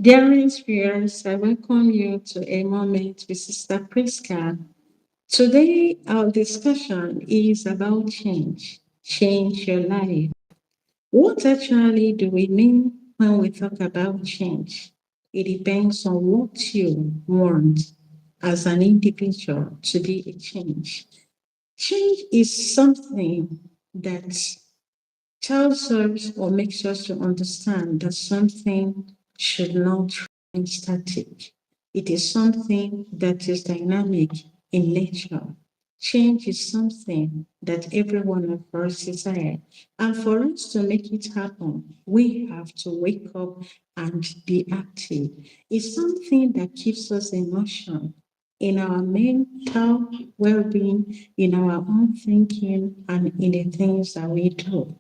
Dear viewers, I welcome you to a moment with Sister Prisca. Today, our discussion is about change. Change your life. What actually do we mean when we talk about change? It depends on what you want as an individual to be a change. Change is something that tells us or makes us to understand that something should not remain static. It is something that is dynamic in nature. Change is something that every one of us desire. And for us to make it happen, we have to wake up and be active. It's something that keeps us in motion in our mental well-being, in our own thinking, and in the things that we do.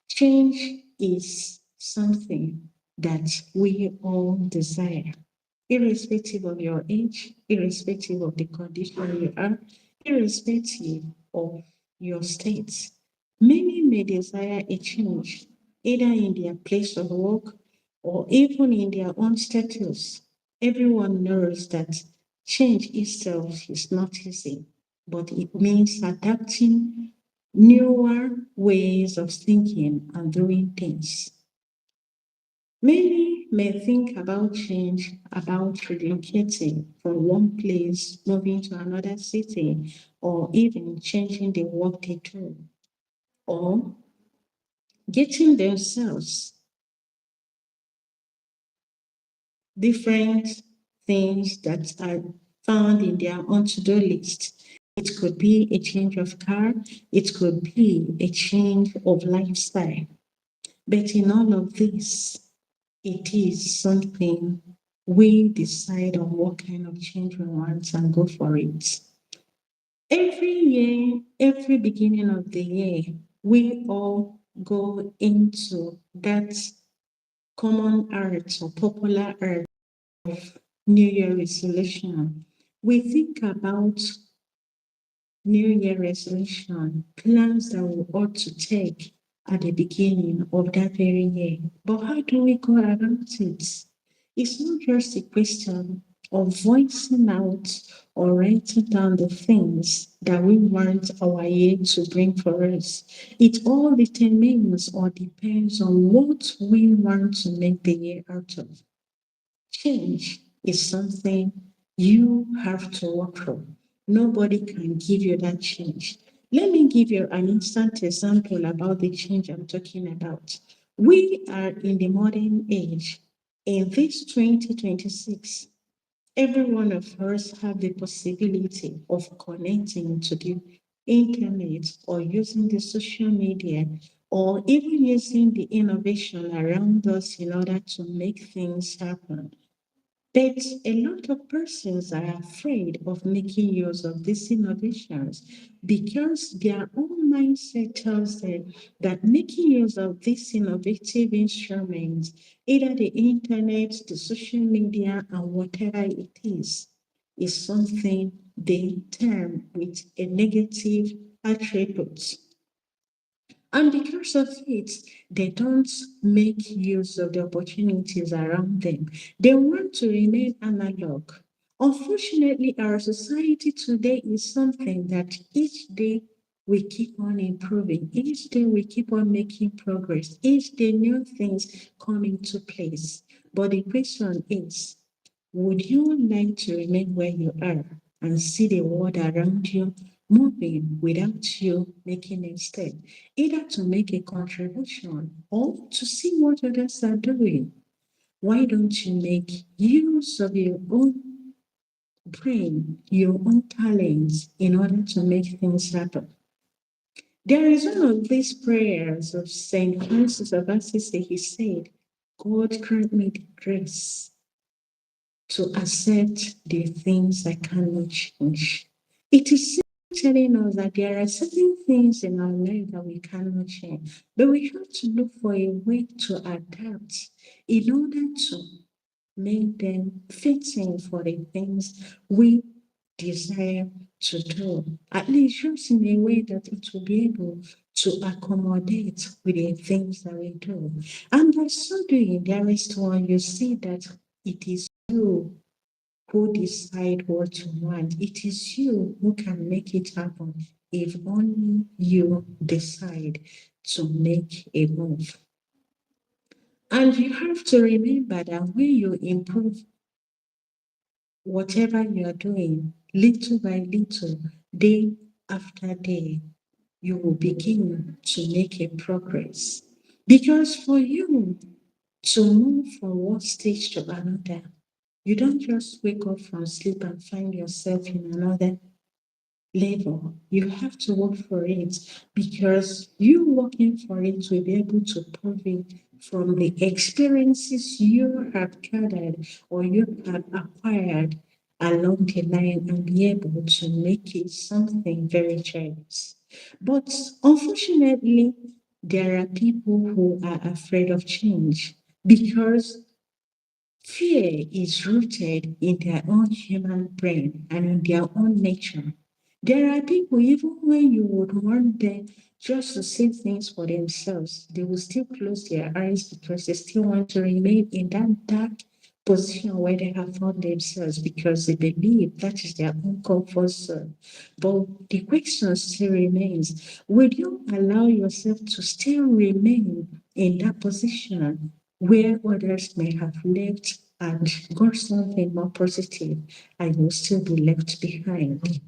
Change is something that we all desire, irrespective of your age, irrespective of the condition you are, irrespective of your state. Many may desire a change, either in their place of work or even in their own status. Everyone knows that change itself is not easy, but it means adapting newer ways of thinking and doing things. Many may think about change, about relocating from one place, moving to another city, or even changing the work they do, or getting themselves different things that are found in their own to-do list. It could be a change of car, it could be a change of lifestyle. But in all of this, it is something we decide on what kind of change we want and go for it. Every year, every beginning of the year, we all go into that common art or popular art of New Year resolution. We think about New Year resolution, plans that we ought to take at the beginning of that very year. But how do we go about it? It's not just a question of voicing out or writing down the things that we want our year to bring for us. It all determines or depends on what we want to make the year out of. Change is something you have to work for. Nobody can give you that change. Let me give you an instant example about the change I'm talking about. We are in the modern age. In this 2026, every one of us have the possibility of connecting to the internet or using the social media or even using the innovation around us in order to make things happen. But a lot of persons are afraid of making use of these innovations because their own mindset tells them that making use of these innovative instruments, either the internet, the social media, and whatever it is something they term with a negative attribute. And because of it, they don't make use of the opportunities around them. They want to remain analog. Unfortunately, our society today is something that each day we keep on improving. Each day we keep on making progress. Each day new things come into place. But the question is, would you like to remain where you are and see the world around you moving without you making a step, either to make a contribution or to see what others are doing? Why don't you make use of your own brain, your own talents in order to make things happen? There is one of these prayers of St. Francis of Assisi. He said, God grant me the grace to accept the things I cannot change. It is telling us that there are certain things in our life that we cannot change, but we have to look for a way to adapt in order to make them fitting for the things we desire to do, at least just in a way that it will be able to accommodate with the things that we do. And by so doing, there is one you see that it is you who decide what you want. It is you who can make it happen if only you decide to make a move. And you have to remember that when you improve whatever you are doing, little by little, day after day, you will begin to make a progress. Because for you to move from one stage to another, you don't just wake up from sleep and find yourself in another level. You have to work for it, because you working for it will be able to prove it from the experiences you have gathered or you have acquired along the line, and be able to make it something very generous. But unfortunately, there are people who are afraid of change because fear is rooted in their own human brain and in their own nature. There are people, even when you would want them just to see things for themselves, they will still close their eyes because they still want to remain in that dark position where they have found themselves, because they believe that is their own comfort zone. But the question still remains, will you allow yourself to still remain in that position where others may have left and got something more positive, and you'll still be left behind?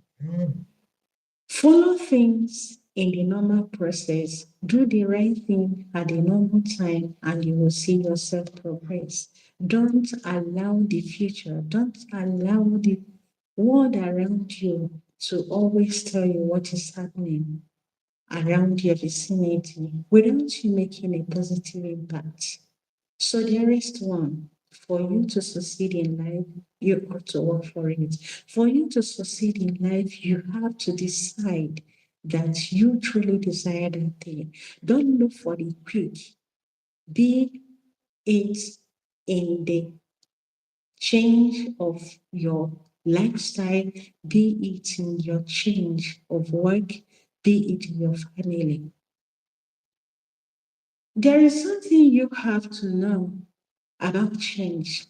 Follow things in the normal process, do the right thing at the normal time, and you will see yourself progress. Don't allow the future, don't allow the world around you to always tell you what is happening around your vicinity without you making a positive impact. So, dearest one, for you to succeed in life, you ought to work for it. For you to succeed in life, you have to decide that you truly desire that thing. Don't look for the quick. Be it in the change of your lifestyle, be it in your change of work, be it in your family. There is something you have to know about change.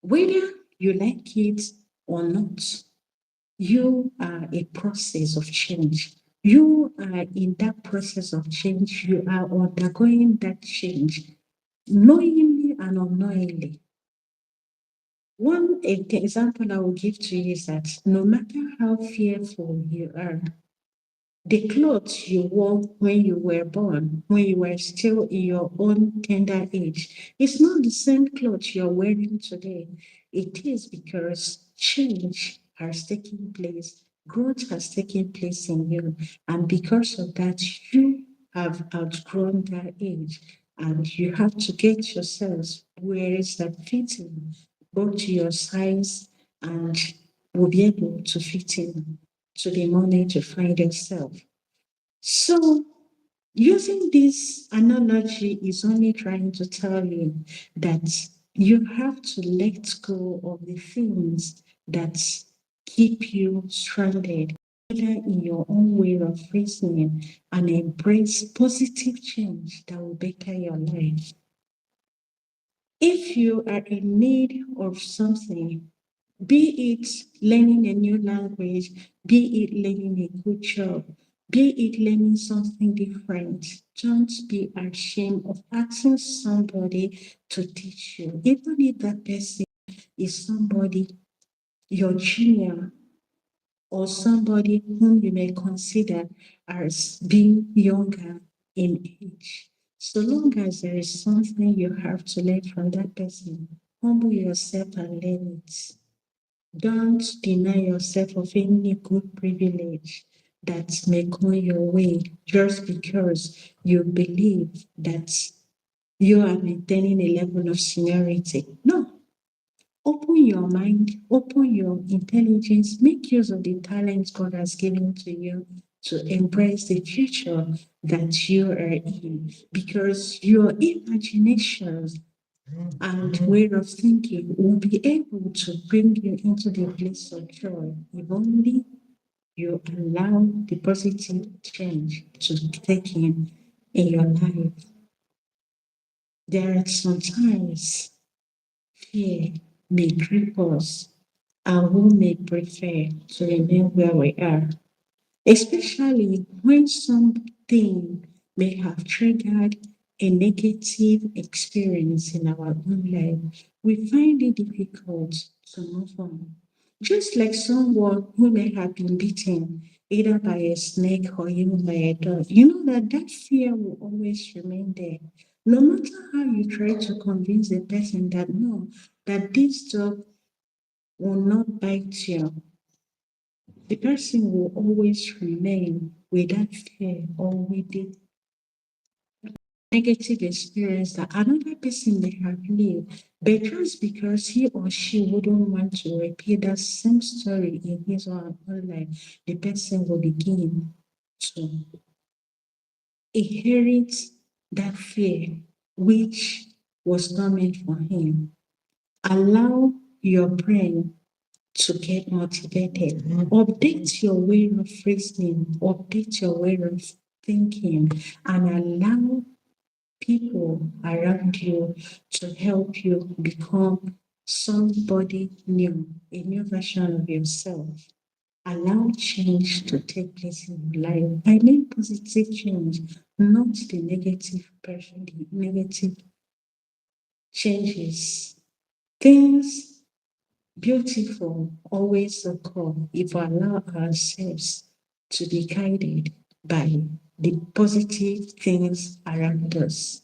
Whether you like it or not, you are a process of change. You are in that process of change. You are undergoing that change, knowingly and unknowingly. One example I will give to you is that no matter how fearful you are, the clothes you wore when you were born, when you were still in your own tender age, it's not the same clothes you're wearing today. It is because change has taken place, growth has taken place in you, and because of that, you have outgrown that age, and you have to get yourselves where is that fitting, both to your size and will be able to fit in to the moment you find yourself. So, using this analogy is only trying to tell you that you have to let go of the things that keep you stranded, whether in your own way of reasoning, and embrace positive change that will better your life. If you are in need of something, be it learning a new language, be it learning a good job, be it learning something different, don't be ashamed of asking somebody to teach you, even if that person is somebody, your junior, or somebody whom you may consider as being younger in age. So long as there is something you have to learn from that person, humble yourself and learn it. Don't deny yourself of any good privilege that may come your way just because you believe that you are maintaining a level of seniority. No, open your mind, open your intelligence, make use of the talents God has given to you to embrace the future that you are in, because your imaginations and way of thinking will be able to bring you into the place of joy if only you allow the positive change to take in your life. There are sometimes fear may grip us and we may prefer to remain where we are, especially when something may have triggered a negative experience in our own life. We find it difficult to move on. Just like someone who may have been beaten either by a snake or even by a dog, you know that fear will always remain there. No matter how you try to convince the person that no, that this dog will not bite you, the person will always remain with that fear or with the negative experience that another person may have lived, but just because he or she wouldn't want to repeat that same story in his or her life, the person will begin to inherit that fear which was not meant for him. Allow your brain to get motivated. Update your way of reasoning, update your way of thinking, and allow people around you to help you become somebody new, a new version of yourself. Allow change to take place in your life. I mean positive change, not the negative person, the negative changes. Things beautiful always occur if we allow ourselves to be guided by the positive things around us.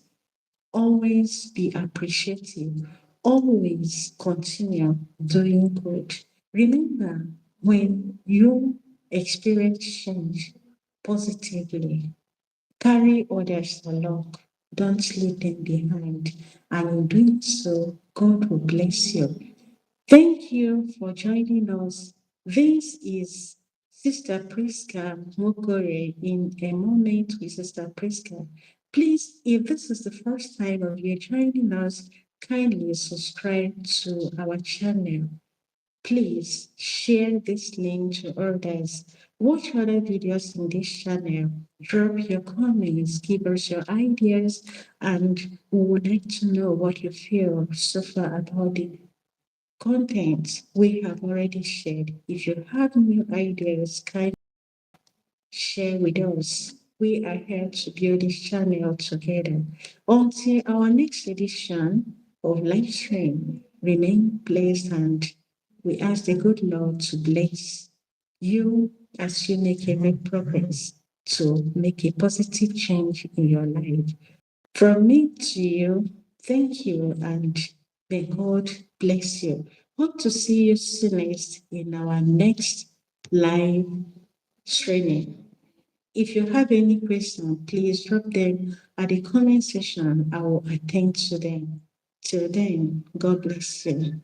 Always be appreciative. Always continue doing good. Remember, when you experience change positively, carry others along. Don't leave them behind. And in doing so, God will bless you. Thank you for joining us. This is Sister Prisca Nwokorie in A Moment with Sister Prisca. Please, if this is the first time of you joining us, kindly subscribe to our channel. Please share this link to others. Watch other videos in this channel. Drop your comments, give us your ideas, and we would like to know what you feel so far about the content we have already shared. If you have new ideas, kindly share with us. We are here to build this channel together. Until our next edition of livestream, remain blessed, and we ask the good Lord to bless you as you make every progress to make a positive change in your life. From me to you, thank you, and may God bless you. Hope to see you soonest in our next live training. If you have any questions, please drop them at the comment section. I will attend to them. Till then, God bless you.